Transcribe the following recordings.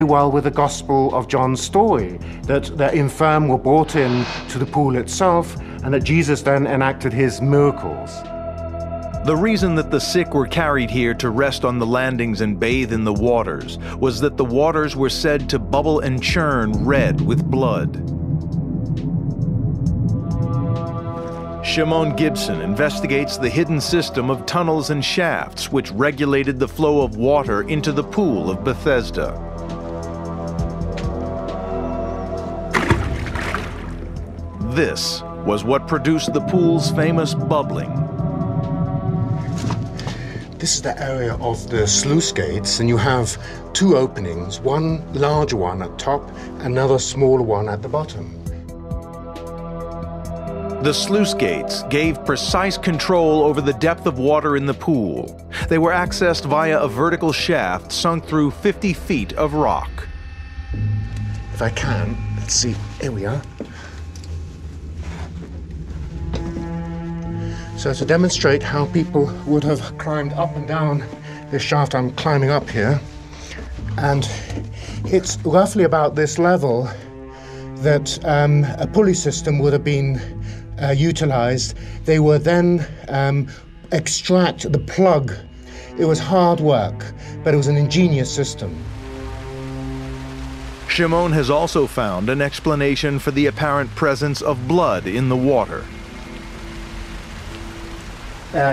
well with the Gospel of John's story, that the infirm were brought in to the pool itself, and that Jesus then enacted his miracles. The reason that the sick were carried here to rest on the landings and bathe in the waters was that the waters were said to bubble and churn red with blood. Shimon Gibson investigates the hidden system of tunnels and shafts which regulated the flow of water into the pool of Bethesda. This was what produced the pool's famous bubbling. This is the area of the sluice gates, and you have two openings, one larger one at top, another smaller one at the bottom. The sluice gates gave precise control over the depth of water in the pool. They were accessed via a vertical shaft sunk through 50 feet of rock. If I can, let's see, here we are. So to demonstrate how people would have climbed up and down this shaft, I'm climbing up here, and it's roughly about this level that a pulley system would have been utilized. They would then extract the plug. It was hard work, but it was an ingenious system. Shimon has also found an explanation for the apparent presence of blood in the water.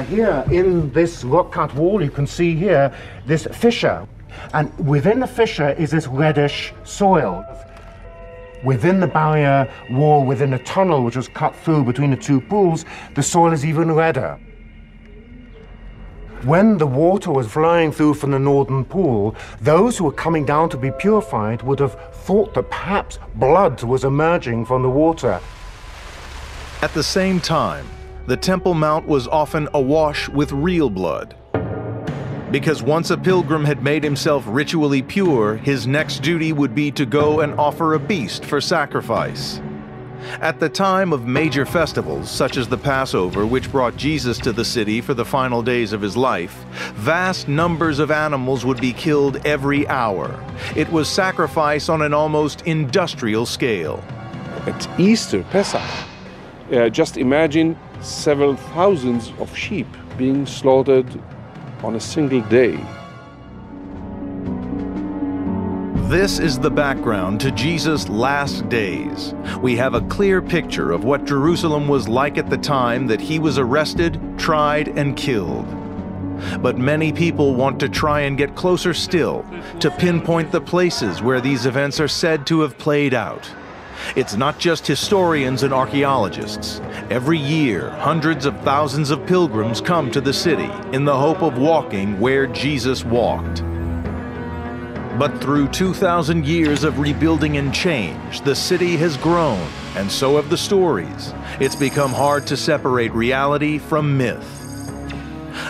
Here in this rock-cut wall, you can see here this fissure, and within the fissure is this reddish soil. Within the barrier wall, within a tunnel which was cut through between the two pools, the soil is even redder. When the water was flowing through from the northern pool, those who were coming down to be purified would have thought that perhaps blood was emerging from the water. At the same time, the Temple Mount was often awash with real blood. Because once a pilgrim had made himself ritually pure, his next duty would be to go and offer a beast for sacrifice. At the time of major festivals, such as the Passover, which brought Jesus to the city for the final days of his life, vast numbers of animals would be killed every hour. It was sacrifice on an almost industrial scale. At Easter, Pesach, just imagine several thousands of sheep being slaughtered on a single day. This is the background to Jesus' last days. We have a clear picture of what Jerusalem was like at the time that he was arrested, tried, and killed. But many people want to try and get closer still, to pinpoint the places where these events are said to have played out. It's not just historians and archaeologists. Every year, hundreds of thousands of pilgrims come to the city in the hope of walking where Jesus walked. But through 2,000 years of rebuilding and change, the city has grown, and so have the stories. It's become hard to separate reality from myth.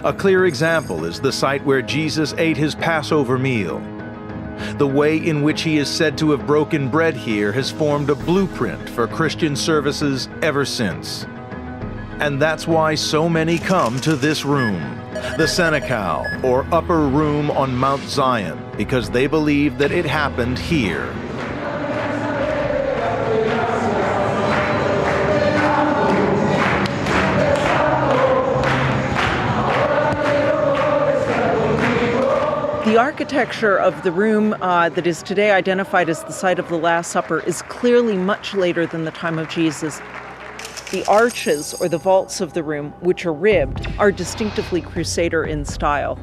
A clear example is the site where Jesus ate his Passover meal. The way in which he is said to have broken bread here has formed a blueprint for Christian services ever since. And that's why so many come to this room, the Senekal, or upper room on Mount Zion, because they believe that it happened here. The architecture of the room that is today identified as the site of the Last Supper is clearly much later than the time of Jesus. The arches, or the vaults of the room, which are ribbed, are distinctively Crusader in style.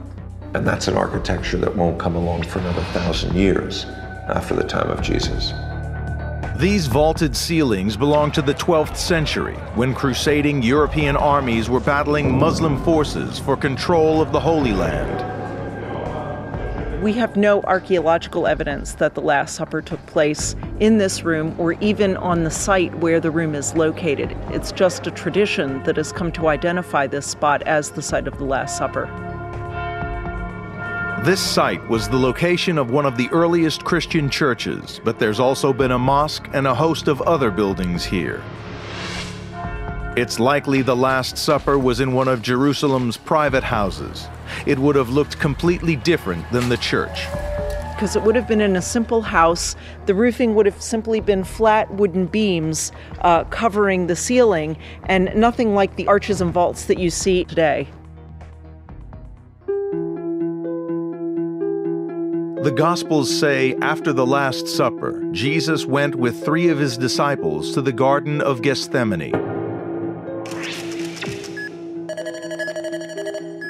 And that's an architecture that won't come along for another 1,000 years after the time of Jesus. These vaulted ceilings belong to the 12th century, when crusading European armies were battling Muslim forces for control of the Holy Land. We have no archaeological evidence that the Last Supper took place in this room or even on the site where the room is located. It's just a tradition that has come to identify this spot as the site of the Last Supper. This site was the location of one of the earliest Christian churches, but there's also been a mosque and a host of other buildings here. It's likely the Last Supper was in one of Jerusalem's private houses. It would have looked completely different than the church. because it would have been in a simple house. The roofing would have simply been flat wooden beams covering the ceiling, and nothing like the arches and vaults that you see today. The Gospels say after the Last Supper, Jesus went with 3 of his disciples to the Garden of Gethsemane.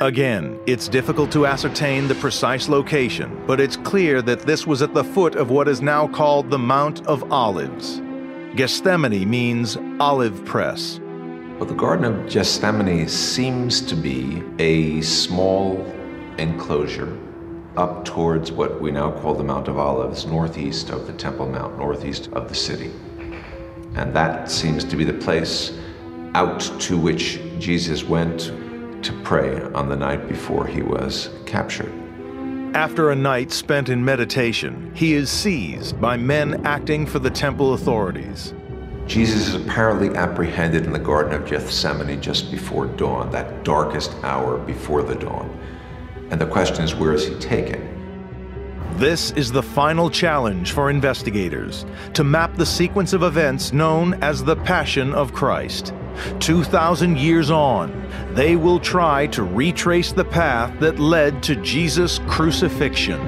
Again, it's difficult to ascertain the precise location, but it's clear that this was at the foot of what is now called the Mount of Olives. Gethsemane means olive press. Well, the Garden of Gethsemane seems to be a small enclosure up towards what we now call the Mount of Olives, northeast of the Temple Mount, northeast of the city. And that seems to be the place out to which Jesus went to pray on the night before he was captured. After a night spent in meditation, he is seized by men acting for the temple authorities. Jesus is apparently apprehended in the Garden of Gethsemane just before dawn, that darkest hour before the dawn. And the question is, where is he taken? This is the final challenge for investigators, to map the sequence of events known as the Passion of Christ. 2,000 years on, they will try to retrace the path that led to Jesus' crucifixion.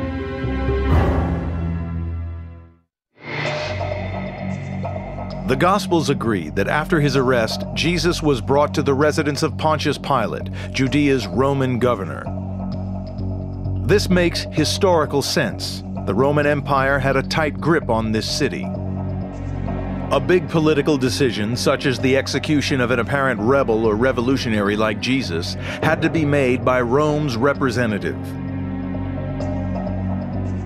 The Gospels agree that after his arrest, Jesus was brought to the residence of Pontius Pilate, Judea's Roman governor. This makes historical sense. The Roman Empire had a tight grip on this city. A big political decision, such as the execution of an apparent rebel or revolutionary like Jesus, had to be made by Rome's representative.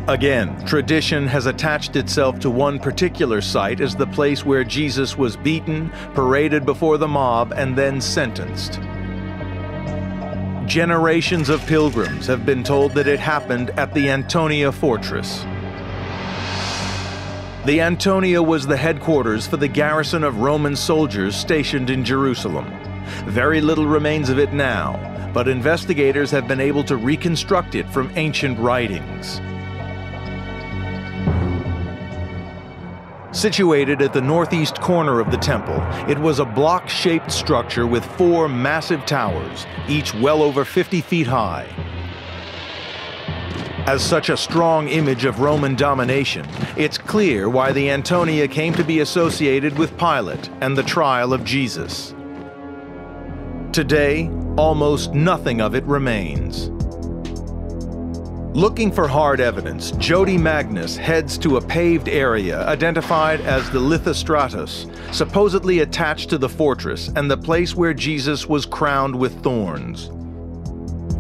Again, tradition has attached itself to one particular site as the place where Jesus was beaten, paraded before the mob, and then sentenced. Generations of pilgrims have been told that it happened at the Antonia fortress. The Antonia was the headquarters for the garrison of Roman soldiers stationed in Jerusalem. Very little remains of it now, but investigators have been able to reconstruct it from ancient writings. Situated at the northeast corner of the temple, it was a block-shaped structure with 4 massive towers, each well over 50 feet high. As such a strong image of Roman domination, it's clear why the Antonia came to be associated with Pilate and the trial of Jesus. Today, almost nothing of it remains. Looking for hard evidence, Jody Magnus heads to a paved area identified as the Lithostratus, supposedly attached to the fortress and the place where Jesus was crowned with thorns.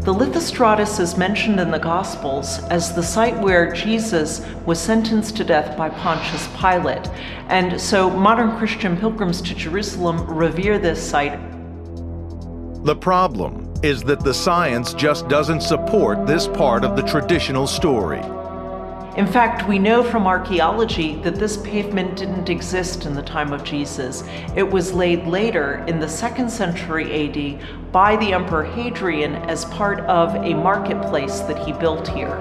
The Lithostratus is mentioned in the Gospels as the site where Jesus was sentenced to death by Pontius Pilate, and so modern Christian pilgrims to Jerusalem revere this site. The problem is that the science just doesn't support this part of the traditional story. In fact, we know from archaeology that this pavement didn't exist in the time of Jesus. It was laid later in the 2nd century AD by the Emperor Hadrian as part of a marketplace that he built here.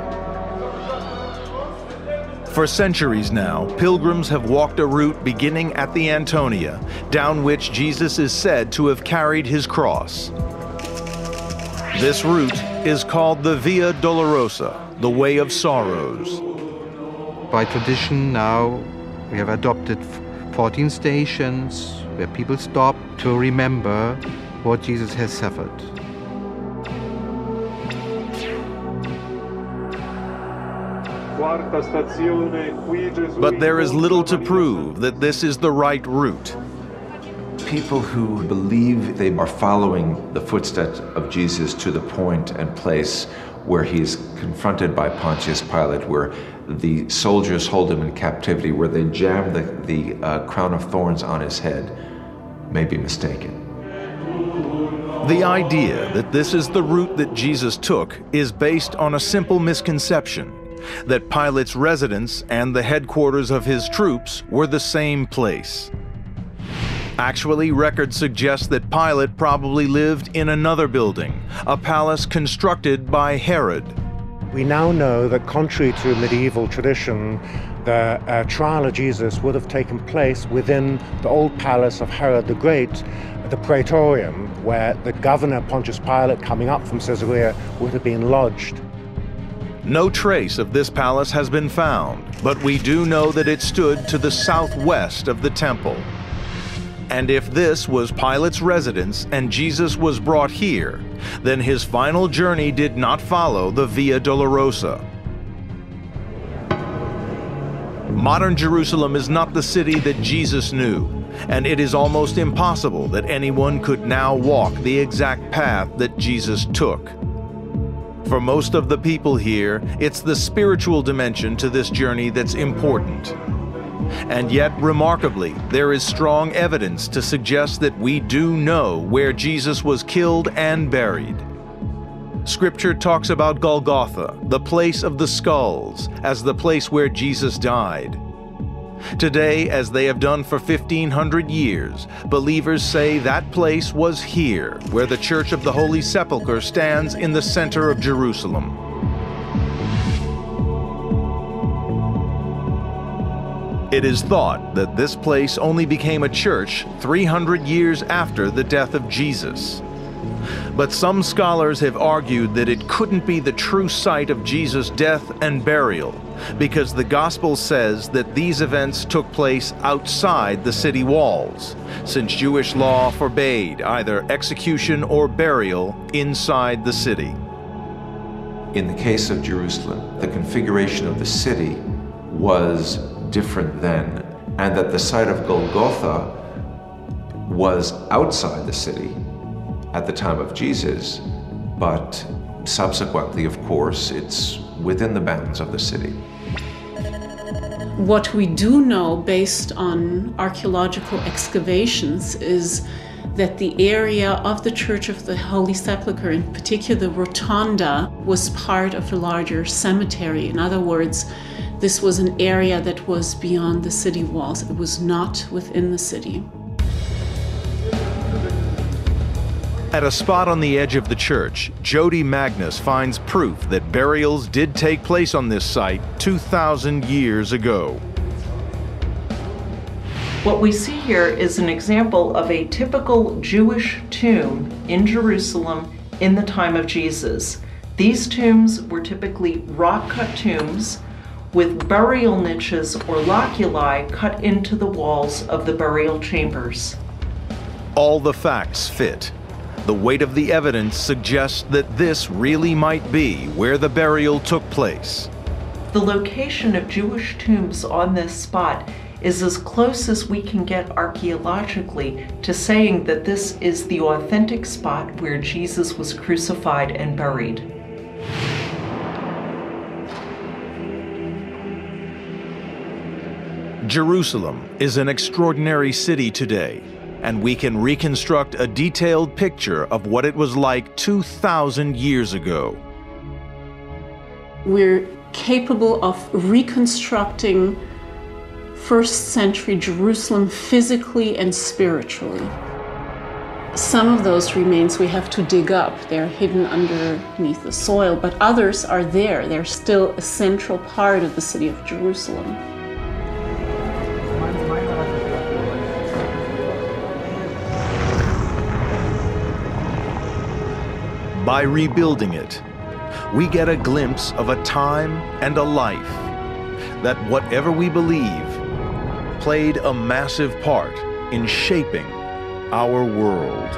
For centuries now, pilgrims have walked a route beginning at the Antonia, down which Jesus is said to have carried his cross. This route is called the Via Dolorosa, the Way of Sorrows. By tradition now, we have adopted 14 stations where people stop to remember what Jesus has suffered. But there is little to prove that this is the right route. People who believe they are following the footsteps of Jesus to the point and place where he's confronted by Pontius Pilate, where the soldiers hold him in captivity, where they jam the crown of thorns on his head, may be mistaken. The idea that this is the route that Jesus took is based on a simple misconception, that Pilate's residence and the headquarters of his troops were the same place. Actually, records suggest that Pilate probably lived in another building, a palace constructed by Herod. We now know that contrary to medieval tradition, the trial of Jesus would have taken place within the old palace of Herod the Great, the Praetorium, where the governor Pontius Pilate, coming up from Caesarea, would have been lodged. No trace of this palace has been found, but we do know that it stood to the southwest of the temple. And if this was Pilate's residence and Jesus was brought here, then his final journey did not follow the Via Dolorosa. Modern Jerusalem is not the city that Jesus knew, and it is almost impossible that anyone could now walk the exact path that Jesus took. For most of the people here, it's the spiritual dimension to this journey that's important. And yet, remarkably, there is strong evidence to suggest that we do know where Jesus was killed and buried. Scripture talks about Golgotha, the place of the skulls, as the place where Jesus died. Today, as they have done for 1,500 years, believers say that place was here, where the Church of the Holy Sepulchre stands in the center of Jerusalem. It is thought that this place only became a church 300 years after the death of Jesus. But some scholars have argued that it couldn't be the true site of Jesus' death and burial, because the Gospel says that these events took place outside the city walls, since Jewish law forbade either execution or burial inside the city. In the case of Jerusalem, the configuration of the city was different then, and that the site of Golgotha was outside the city at the time of Jesus, but subsequently, of course, it's within the bounds of the city. What we do know based on archaeological excavations is that the area of the Church of the Holy Sepulchre, in particular the rotunda, was part of a larger cemetery. In other words, this was an area that was beyond the city walls. It was not within the city. At a spot on the edge of the church, Jody Magnus finds proof that burials did take place on this site 2,000 years ago. What we see here is an example of a typical Jewish tomb in Jerusalem in the time of Jesus. These tombs were typically rock-cut tombs with burial niches or loculi cut into the walls of the burial chambers. All the facts fit. The weight of the evidence suggests that this really might be where the burial took place. The location of Jewish tombs on this spot is as close as we can get archaeologically to saying that this is the authentic spot where Jesus was crucified and buried. Jerusalem is an extraordinary city today, and we can reconstruct a detailed picture of what it was like 2,000 years ago. We're capable of reconstructing first century Jerusalem physically and spiritually. Some of those remains we have to dig up. They're hidden underneath the soil, but others are there. They're still a central part of the city of Jerusalem. By rebuilding it, we get a glimpse of a time and a life that, whatever we believe, played a massive part in shaping our world.